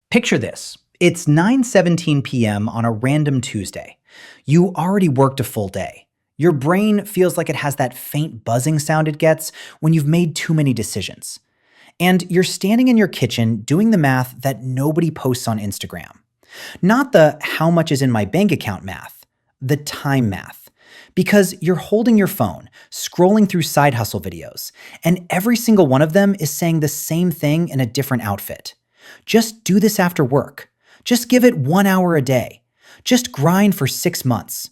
Picture this. It's 9:17 p.m. on a random Tuesday. You already worked a full day. Your brain feels like it has that faint buzzing sound it gets when you've made too many decisions. And you're standing in your kitchen doing the math that nobody posts on Instagram. Not the how much is in my bank account math, the time math. Because you're holding your phone, scrolling through side hustle videos, and every single one of them is saying the same thing in a different outfit. Just do this after work. Just give it 1 hour a day. Just grind for 6 months.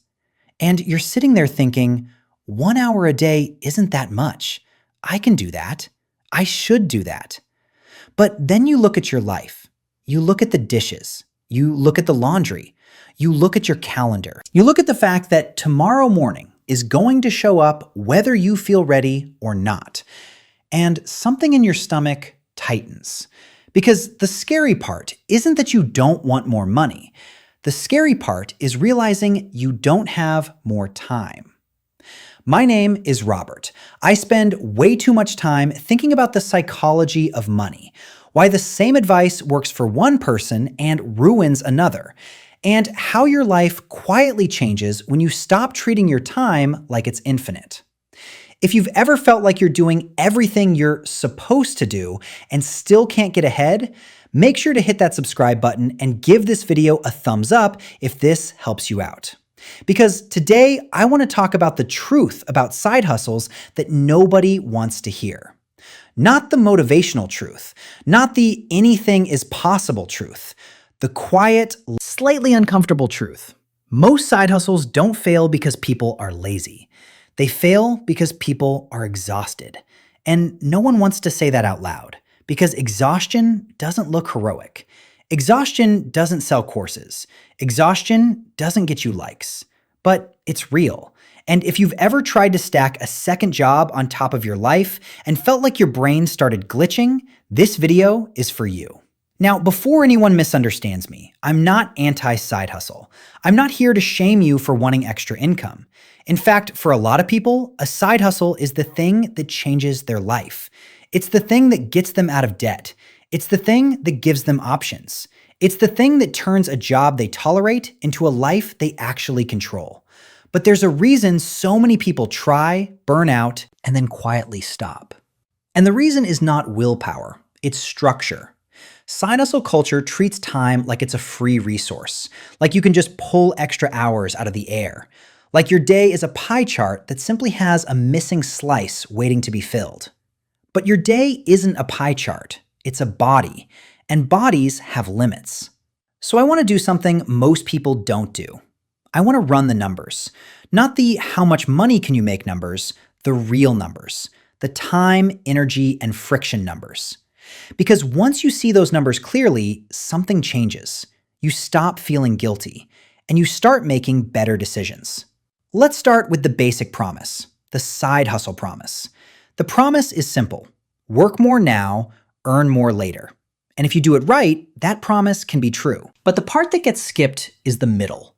And you're sitting there thinking, 1 hour a day isn't that much. I can do that. I should do that. But then you look at your life. You look at the dishes. You look at the laundry. You look at your calendar. You look at the fact that tomorrow morning is going to show up whether you feel ready or not. And something in your stomach tightens. Because the scary part isn't that you don't want more money. The scary part is realizing you don't have more time. My name is Robert. I spend way too much time thinking about the psychology of money, why the same advice works for one person and ruins another, and how your life quietly changes when you stop treating your time like it's infinite. If you've ever felt like you're doing everything you're supposed to do and still can't get ahead, make sure to hit that subscribe button and give this video a thumbs up if this helps you out. Because today I want to talk about the truth about side hustles that nobody wants to hear. Not the motivational truth, not the anything is possible truth, the quiet, slightly uncomfortable truth. Most side hustles don't fail because people are lazy. They fail because people are exhausted. And no one wants to say that out loud, because exhaustion doesn't look heroic. Exhaustion doesn't sell courses. Exhaustion doesn't get you likes. But it's real. And if you've ever tried to stack a second job on top of your life and felt like your brain started glitching, this video is for you. Now, before anyone misunderstands me, I'm not anti-side hustle. I'm not here to shame you for wanting extra income. In fact, for a lot of people, a side hustle is the thing that changes their life. It's the thing that gets them out of debt. It's the thing that gives them options. It's the thing that turns a job they tolerate into a life they actually control. But there's a reason so many people try, burn out, and then quietly stop. And the reason is not willpower, it's structure. Side hustle culture treats time like it's a free resource, like you can just pull extra hours out of the air. Like your day is a pie chart that simply has a missing slice waiting to be filled. But your day isn't a pie chart, it's a body, and bodies have limits. So I want to do something most people don't do. I want to run the numbers. Not the how much money can you make numbers, the real numbers, the time, energy, and friction numbers. Because once you see those numbers clearly, something changes. You stop feeling guilty, and you start making better decisions. Let's start with the basic promise, the side hustle promise. The promise is simple. Work more now, earn more later. And if you do it right, that promise can be true. But the part that gets skipped is the middle.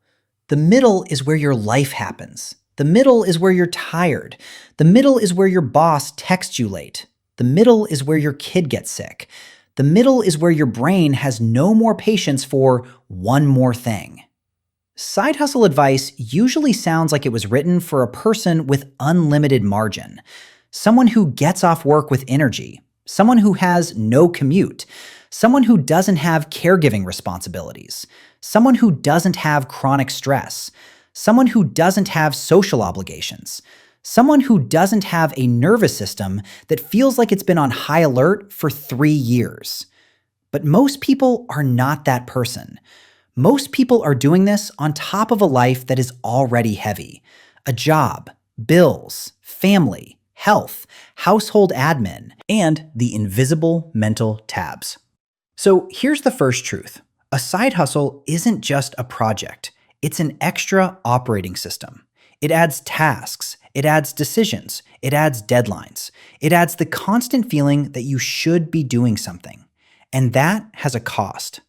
The middle is where your life happens. The middle is where you're tired. The middle is where your boss texts you late. The middle is where your kid gets sick. The middle is where your brain has no more patience for one more thing. Side hustle advice usually sounds like it was written for a person with unlimited margin. Someone who gets off work with energy. Someone who has no commute. Someone who doesn't have caregiving responsibilities. Someone who doesn't have chronic stress. Someone who doesn't have social obligations. Someone who doesn't have a nervous system that feels like it's been on high alert for 3 years. But most people are not that person. Most people are doing this on top of a life that is already heavy. A job, bills, family, health, household admin, and the invisible mental tabs. So here's the first truth. A side hustle isn't just a project. It's an extra operating system. It adds tasks. It adds decisions. It adds deadlines. It adds the constant feeling that you should be doing something. And that has a cost.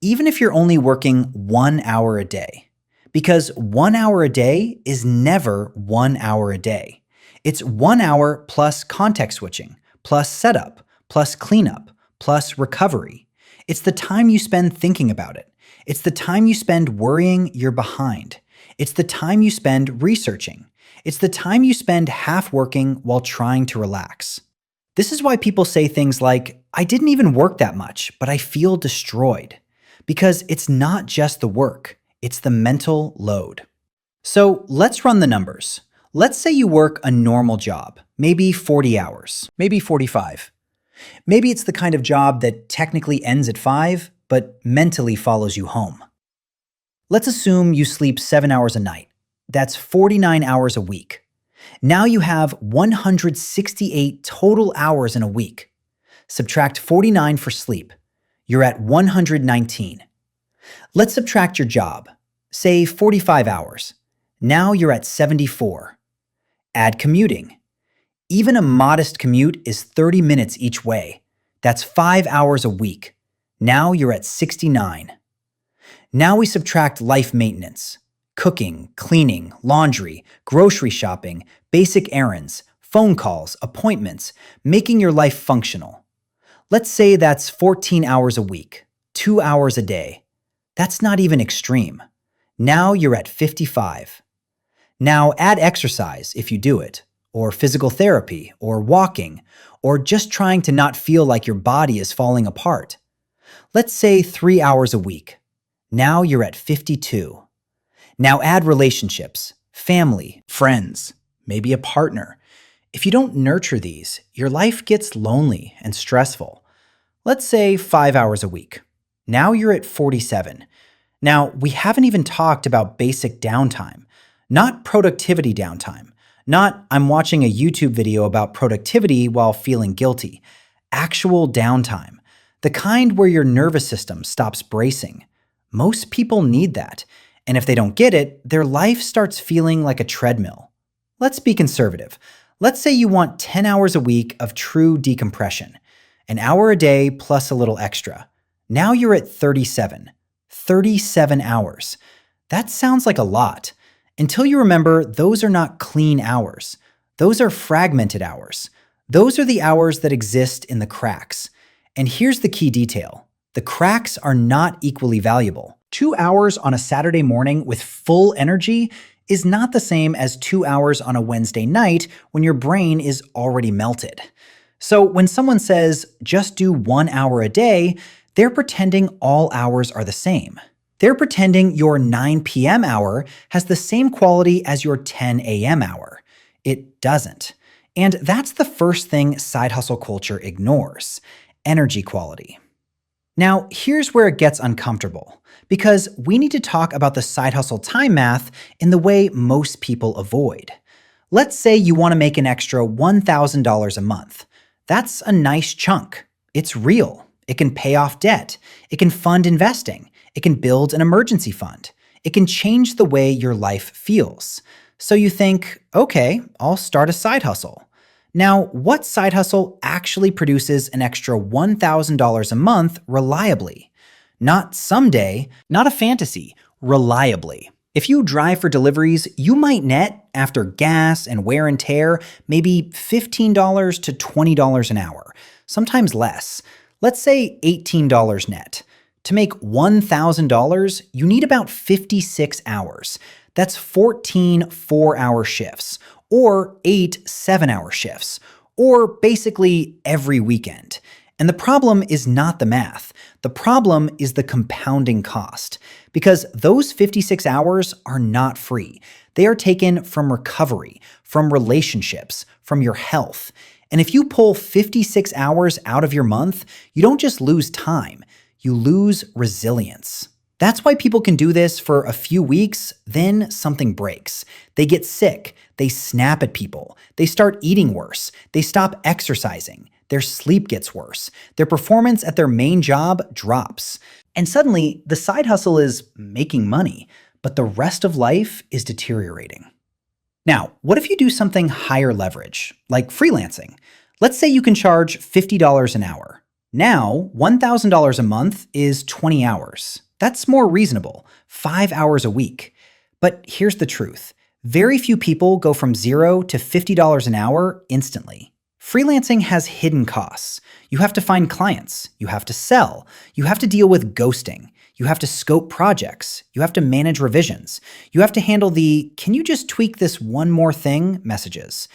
Even if you're only working 1 hour a day. Because 1 hour a day is never 1 hour a day. It's 1 hour plus context switching, plus setup, plus cleanup, plus recovery. It's the time you spend thinking about it. It's the time you spend worrying you're behind. It's the time you spend researching. It's the time you spend half working while trying to relax. This is why people say things like, I didn't even work that much, but I feel destroyed. Because it's not just the work, it's the mental load. So let's run the numbers. Let's say you work a normal job, maybe 40 hours, maybe 45. Maybe it's the kind of job that technically ends at 5, but mentally follows you home. Let's assume you sleep 7 hours a night. That's 49 hours a week. Now you have 168 total hours in a week. Subtract 49 for sleep. You're at 119. Let's subtract your job, say 45 hours. Now you're at 74. Add commuting. Even a modest commute is 30 minutes each way. That's 5 hours a week. Now you're at 69. Now we subtract life maintenance. Cooking, cleaning, laundry, grocery shopping, basic errands, phone calls, appointments, making your life functional. Let's say that's 14 hours a week, 2 hours a day. That's not even extreme. Now you're at 55. Now add exercise if you do it, or physical therapy, or walking, or just trying to not feel like your body is falling apart. Let's say 3 hours a week. Now you're at 52. Now add relationships, family, friends, maybe a partner. If you don't nurture these, your life gets lonely and stressful. Let's say 5 hours a week. Now you're at 47. Now, we haven't even talked about basic downtime, not productivity downtime, not I'm watching a YouTube video about productivity while feeling guilty. Actual downtime, the kind where your nervous system stops bracing. Most people need that, and if they don't get it, their life starts feeling like a treadmill. Let's be conservative. Let's say you want 10 hours a week of true decompression, an hour a day plus a little extra. Now you're at 37. 37 hours. That sounds like a lot. Until you remember, those are not clean hours. Those are fragmented hours. Those are the hours that exist in the cracks. And here's the key detail. The cracks are not equally valuable. 2 hours on a Saturday morning with full energy is not the same as 2 hours on a Wednesday night when your brain is already melted. So when someone says, just do 1 hour a day, they're pretending all hours are the same. They're pretending your 9 p.m. hour has the same quality as your 10 a.m. hour. It doesn't. And that's the first thing side hustle culture ignores: energy quality. Now, here's where it gets uncomfortable, because we need to talk about the side hustle time math in the way most people avoid. Let's say you want to make an extra $1,000 a month. That's a nice chunk. It's real. It can pay off debt. It can fund investing. It can build an emergency fund. It can change the way your life feels. So you think, okay, I'll start a side hustle. Now, what side hustle actually produces an extra $1,000 a month reliably? Not someday, not a fantasy, reliably. If you drive for deliveries, you might net, after gas and wear and tear, maybe $15 to $20 an hour, sometimes less. Let's say $18 net. To make $1,000, you need about 56 hours. That's 14 4-hour shifts, or 8 7-hour shifts, or basically every weekend. And the problem is not the math. The problem is the compounding cost, because those 56 hours are not free. They are taken from recovery, from relationships, from your health. And if you pull 56 hours out of your month, you don't just lose time, you lose resilience. That's why people can do this for a few weeks, then something breaks. They get sick, they snap at people, they start eating worse, they stop exercising, their sleep gets worse, their performance at their main job drops. And suddenly, the side hustle is making money, but the rest of life is deteriorating. Now, what if you do something higher leverage, like freelancing? Let's say you can charge $50 an hour. Now, $1,000 a month is 20 hours. That's more reasonable, 5 hours a week. But here's the truth. Very few people go from $0 to $50 an hour instantly. Freelancing has hidden costs. You have to find clients, you have to sell, you have to deal with ghosting, you have to scope projects, you have to manage revisions, you have to handle the "can you just tweak this one more thing" messages.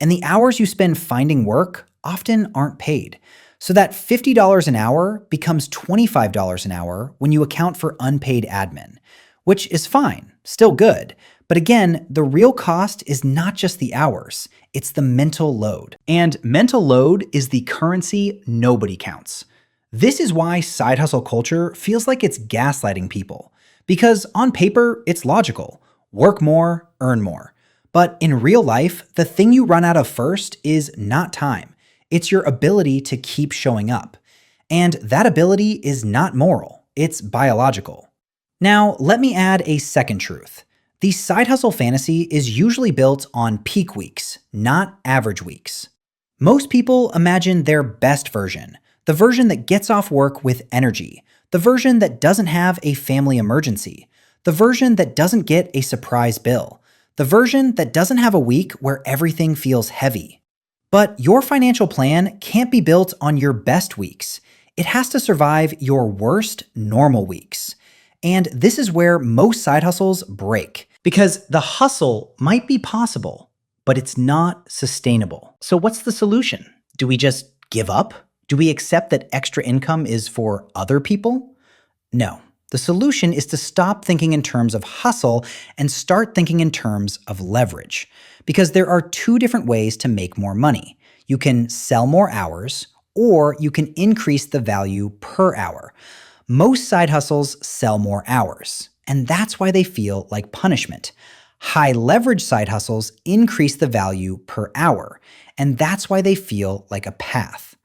And the hours you spend finding work often aren't paid. So that $50 an hour becomes $25 an hour when you account for unpaid admin, which is fine, still good. But again, the real cost is not just the hours, it's the mental load. And mental load is the currency nobody counts. This is why side hustle culture feels like it's gaslighting people. Because on paper, it's logical. Work more, earn more. But in real life, the thing you run out of first is not time. It's your ability to keep showing up. And that ability is not moral, it's biological. Now, let me add a second truth. The side hustle fantasy is usually built on peak weeks, not average weeks. Most people imagine their best version, the version that gets off work with energy, the version that doesn't have a family emergency, the version that doesn't get a surprise bill, the version that doesn't have a week where everything feels heavy. But your financial plan can't be built on your best weeks. It has to survive your worst normal weeks. And this is where most side hustles break. Because the hustle might be possible, but it's not sustainable. So what's the solution? Do we just give up? Do we accept that extra income is for other people? No. The solution is to stop thinking in terms of hustle and start thinking in terms of leverage. Because there are two different ways to make more money. You can sell more hours, or you can increase the value per hour. Most side hustles sell more hours, and that's why they feel like punishment. High leverage side hustles increase the value per hour, and that's why they feel like a path.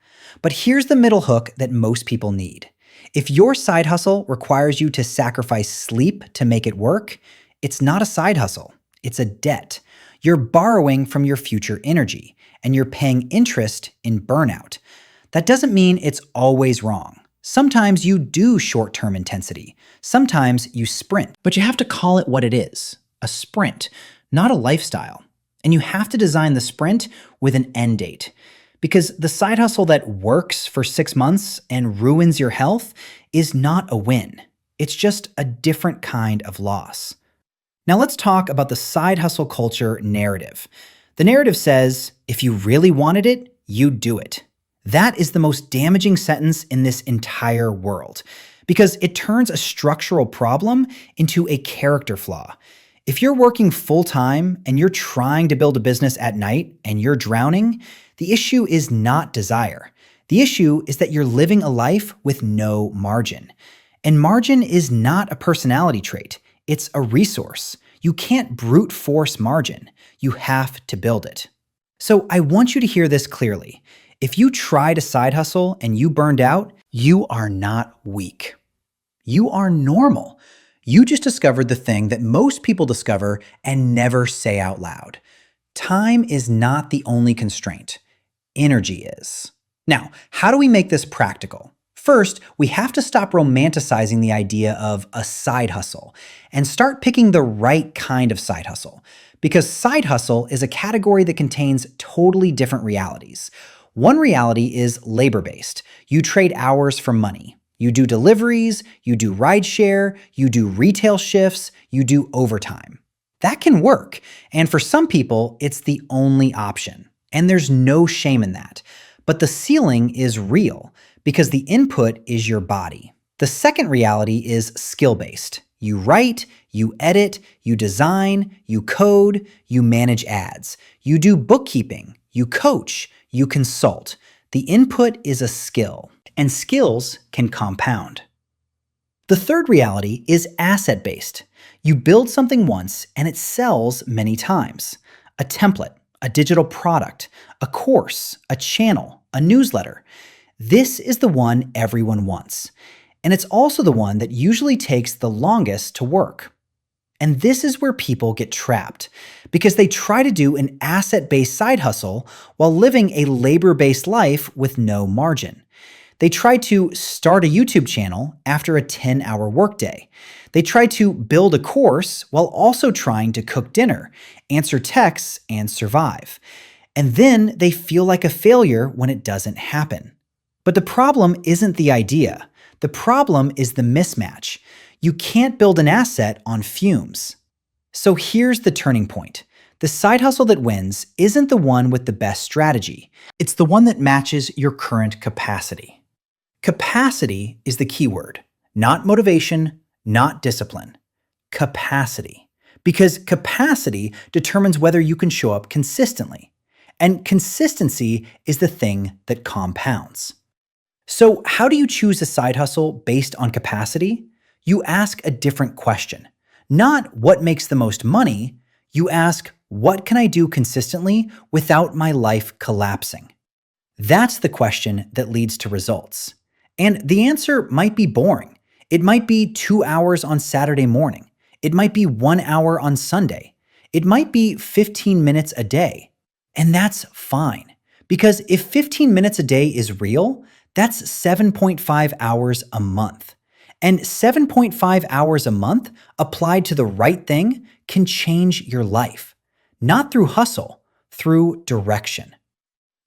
But here's the middle hook that most people need. If your side hustle requires you to sacrifice sleep to make it work, it's not a side hustle, it's a debt. You're borrowing from your future energy, and you're paying interest in burnout. That doesn't mean it's always wrong. Sometimes you do short-term intensity. Sometimes you sprint. But you have to call it what it is, a sprint, not a lifestyle. And you have to design the sprint with an end date. Because the side hustle that works for 6 months and ruins your health is not a win. It's just a different kind of loss. Now let's talk about the side hustle culture narrative. The narrative says, if you really wanted it, you'd do it. That is the most damaging sentence in this entire world, because it turns a structural problem into a character flaw. If you're working full-time and you're trying to build a business at night and you're drowning, the issue is not desire. The issue is that you're living a life with no margin. And margin is not a personality trait. It's a resource. You can't brute force margin. You have to build it. So I want you to hear this clearly. If you tried a side hustle and you burned out, you are not weak. You are normal. You just discovered the thing that most people discover and never say out loud. Time is not the only constraint. Energy is. Now, how do we make this practical? First, we have to stop romanticizing the idea of a side hustle and start picking the right kind of side hustle. Because side hustle is a category that contains totally different realities. One reality is labor-based. You trade hours for money. You do deliveries, you do rideshare, you do retail shifts, you do overtime. That can work, and for some people, it's the only option. And there's no shame in that. But the ceiling is real, because the input is your body. The second reality is skill-based. You write, you edit, you design, you code, you manage ads. You do bookkeeping, you coach, you consult. The input is a skill, and skills can compound. The third reality is asset-based. You build something once and it sells many times. A template, a digital product, a course, a channel, a newsletter. This is the one everyone wants. And it's also the one that usually takes the longest to work. And this is where people get trapped, because they try to do an asset-based side hustle while living a labor-based life with no margin. They try to start a YouTube channel after a 10-hour workday. They try to build a course while also trying to cook dinner, answer texts, and survive. And then they feel like a failure when it doesn't happen. But the problem isn't the idea. The problem is the mismatch. You can't build an asset on fumes. So here's the turning point. The side hustle that wins isn't the one with the best strategy. It's the one that matches your current capacity. Capacity is the key word, not motivation, not discipline. Capacity. Because capacity determines whether you can show up consistently. And consistency is the thing that compounds. So how do you choose a side hustle based on capacity? You ask a different question. Not what makes the most money, you ask, what can I do consistently without my life collapsing? That's the question that leads to results. And the answer might be boring. It might be 2 hours on Saturday morning. It might be 1 hour on Sunday. It might be 15 minutes a day. And that's fine. Because if 15 minutes a day is real, that's 7.5 hours a month. And 7.5 hours a month applied to the right thing can change your life. Not through hustle, through direction.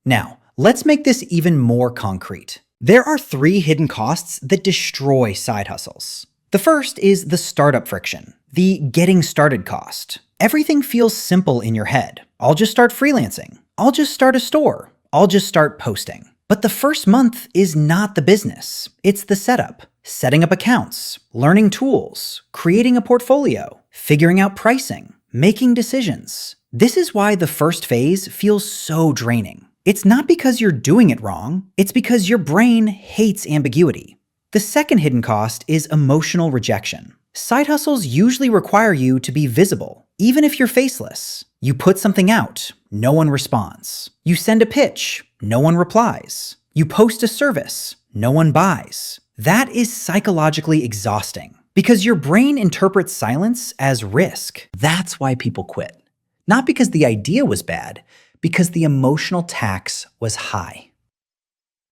Now, let's make this even more concrete. There are 3 hidden costs that destroy side hustles. The first is the startup friction, the getting started cost. Everything feels simple in your head. I'll just start freelancing. I'll just start a store. I'll just start posting. But the first month is not the business. It's the setup, setting up accounts, learning tools, creating a portfolio, figuring out pricing, making decisions. This is why the first phase feels so draining. It's not because you're doing it wrong, it's because your brain hates ambiguity. The second hidden cost is emotional rejection. Side hustles usually require you to be visible, even if you're faceless. You put something out, no one responds. You send a pitch, no one replies. You post a service, no one buys. That is psychologically exhausting because your brain interprets silence as risk. That's why people quit. Not because the idea was bad, because the emotional tax was high.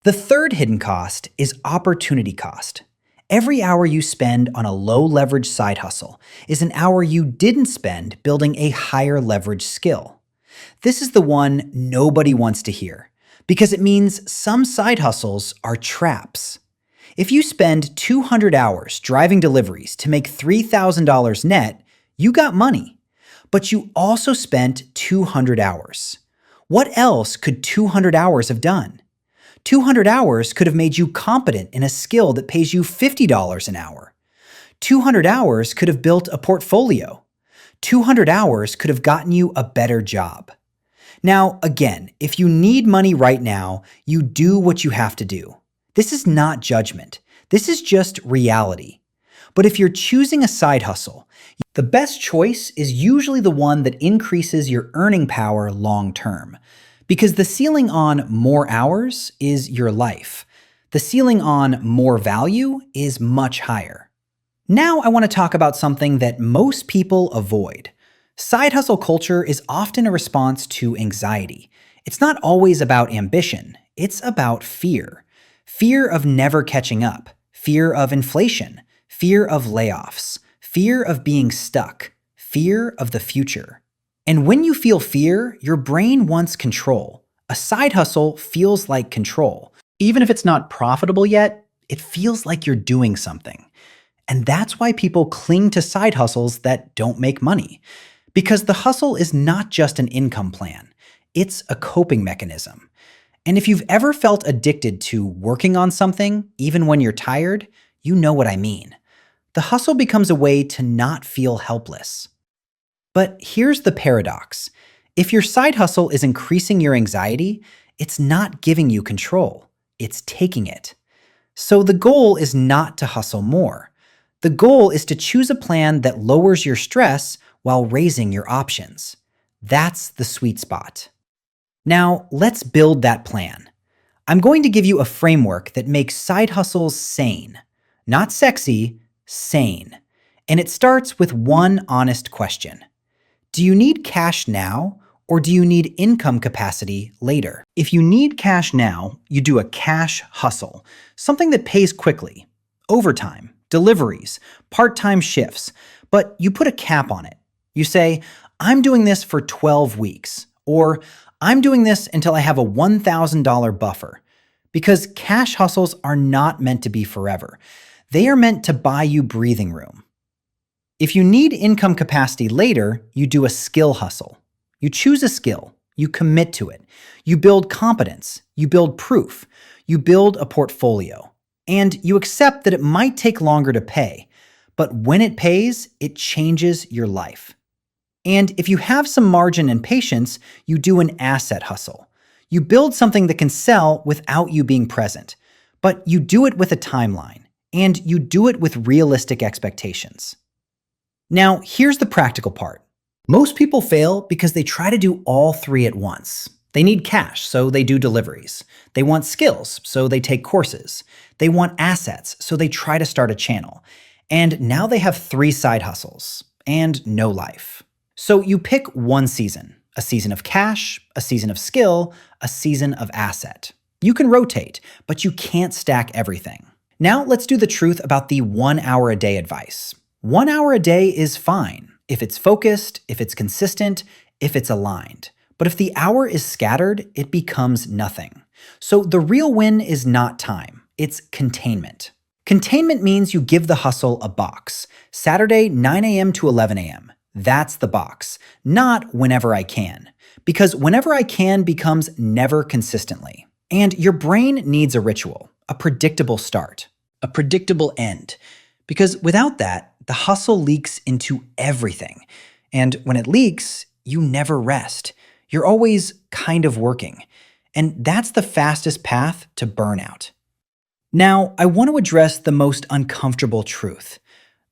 The third hidden cost is opportunity cost. Every hour you spend on a low-leverage side hustle is an hour you didn't spend building a higher leverage skill. This is the one nobody wants to hear, because it means some side hustles are traps. If you spend 200 hours driving deliveries to make $3,000 net, you got money. But you also spent 200 hours. What else could 200 hours have done? 200 hours could have made you competent in a skill that pays you $50 an hour. 200 hours could have built a portfolio. 200 hours could have gotten you a better job. Now, again, if you need money right now, you do what you have to do. This is not judgment. This is just reality. But if you're choosing a side hustle, the best choice is usually the one that increases your earning power long term. Because the ceiling on more hours is your life. The ceiling on more value is much higher. Now I want to talk about something that most people avoid. Side hustle culture is often a response to anxiety. It's not always about ambition. It's about fear. Fear of never catching up. Fear of inflation. Fear of layoffs. Fear of being stuck. Fear of the future. And when you feel fear, your brain wants control. A side hustle feels like control. Even if it's not profitable yet, it feels like you're doing something. And that's why people cling to side hustles that don't make money. Because the hustle is not just an income plan. It's a coping mechanism. And if you've ever felt addicted to working on something, even when you're tired, you know what I mean. The hustle becomes a way to not feel helpless. But here's the paradox. If your side hustle is increasing your anxiety, it's not giving you control. It's taking it. So the goal is not to hustle more. The goal is to choose a plan that lowers your stress while raising your options. That's the sweet spot. Now, let's build that plan. I'm going to give you a framework that makes side hustles sane. Not sexy, sane. And it starts with one honest question. Do you need cash now, or do you need income capacity later? If you need cash now, you do a cash hustle, something that pays quickly. Overtime, deliveries, part-time shifts, but you put a cap on it. You say, I'm doing this for 12 weeks, or I'm doing this until I have a $1,000 buffer. Because cash hustles are not meant to be forever. They are meant to buy you breathing room. If you need income capacity later, you do a skill hustle. You choose a skill, you commit to it, you build competence, you build proof, you build a portfolio, and you accept that it might take longer to pay, but when it pays, it changes your life. And if you have some margin and patience, you do an asset hustle. You build something that can sell without you being present, but you do it with a timeline, and you do it with realistic expectations. Now, here's the practical part. Most people fail because they try to do all three at once. They need cash, so they do deliveries. They want skills, so they take courses. They want assets, so they try to start a channel. And now they have 3 side hustles and no life. So you pick one season, a season of cash, a season of skill, a season of asset. You can rotate, but you can't stack everything. Now let's do the truth about the 1 hour a day advice. 1 hour a day is fine if it's focused, if it's consistent, if it's aligned. But if the hour is scattered, it becomes nothing. So the real win is not time, it's containment. Containment means you give the hustle a box. Saturday, 9 a.m. to 11 a.m. That's the box, not whenever I can. Because whenever I can becomes never consistently. And your brain needs a ritual, a predictable start, a predictable end. Because without that, the hustle leaks into everything. And when it leaks, you never rest. You're always kind of working. And that's the fastest path to burnout. Now, I want to address the most uncomfortable truth.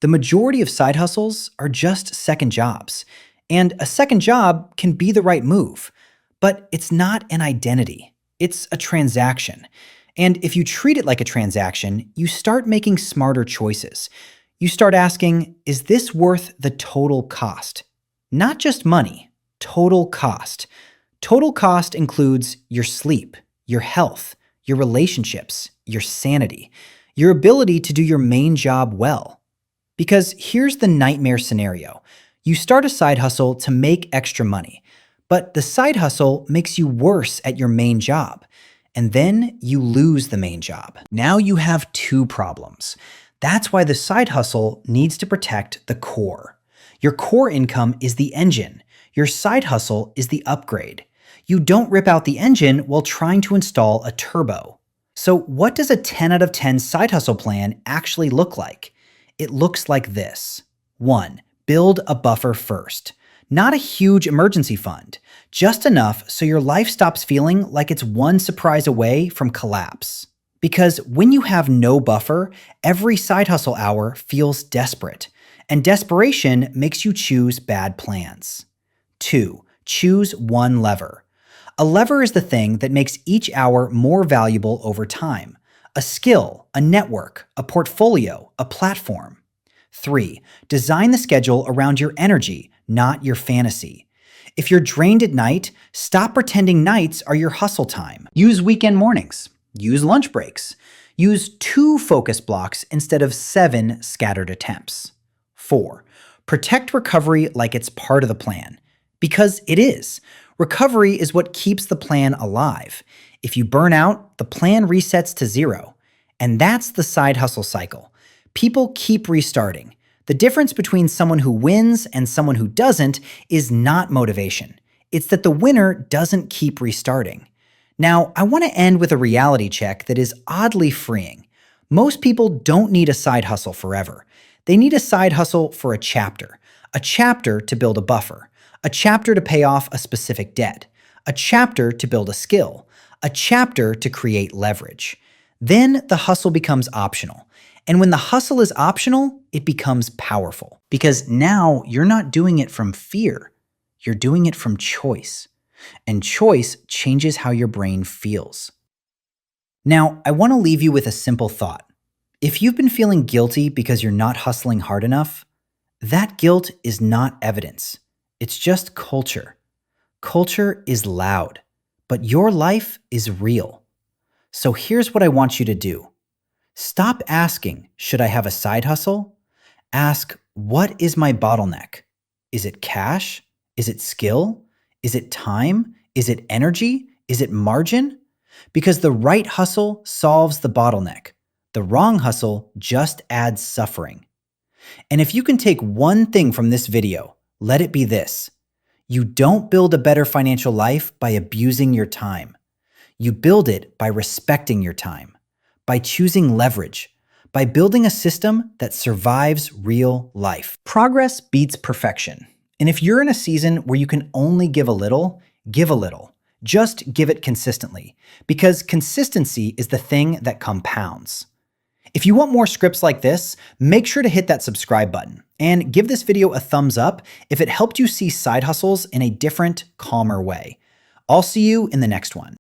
The majority of side hustles are just second jobs. And a second job can be the right move. But it's not an identity. It's a transaction. And if you treat it like a transaction, you start making smarter choices. You start asking, is this worth the total cost? Not just money, total cost. Total cost includes your sleep, your health, your relationships, your sanity, your ability to do your main job well. Because here's the nightmare scenario. You start a side hustle to make extra money, but the side hustle makes you worse at your main job. And then you lose the main job. Now you have 2 problems. That's why the side hustle needs to protect the core. Your core income is the engine. Your side hustle is the upgrade. You don't rip out the engine while trying to install a turbo. So what does a 10 out of 10 side hustle plan actually look like? It looks like this. 1. Build a buffer first. Not a huge emergency fund, just enough so your life stops feeling like it's one surprise away from collapse. Because when you have no buffer, every side hustle hour feels desperate, and desperation makes you choose bad plans. 2. Choose one lever. A lever is the thing that makes each hour more valuable over time. A skill, a network, a portfolio, a platform. 3. Design the schedule around your energy, not your fantasy. If you're drained at night, stop pretending nights are your hustle time. Use weekend mornings. Use lunch breaks. Use 2 focus blocks instead of 7 scattered attempts. 4. Protect recovery like it's part of the plan. Because it is. Recovery is what keeps the plan alive. If you burn out, the plan resets to 0. And that's the side hustle cycle. People keep restarting. The difference between someone who wins and someone who doesn't is not motivation. It's that the winner doesn't keep restarting. Now, I want to end with a reality check that is oddly freeing. Most people don't need a side hustle forever. They need a side hustle for a chapter to build a buffer, a chapter to pay off a specific debt, a chapter to build a skill, a chapter to create leverage. Then the hustle becomes optional. And when the hustle is optional, it becomes powerful. Because now you're not doing it from fear, you're doing it from choice. And choice changes how your brain feels. Now, I want to leave you with a simple thought. If you've been feeling guilty because you're not hustling hard enough, that guilt is not evidence. It's just culture. Culture is loud, but your life is real. So here's what I want you to do. Stop asking, should I have a side hustle? Ask, what is my bottleneck? Is it cash? Is it skill? Is it time? Is it energy? Is it margin? Because the right hustle solves the bottleneck. The wrong hustle just adds suffering. And if you can take one thing from this video, let it be this. You don't build a better financial life by abusing your time. You build it by respecting your time, by choosing leverage, by building a system that survives real life. Progress beats perfection. And if you're in a season where you can only give a little, give a little. Just give it consistently, because consistency is the thing that compounds. If you want more scripts like this, make sure to hit that subscribe button and give this video a thumbs up if it helped you see side hustles in a different, calmer way. I'll see you in the next one.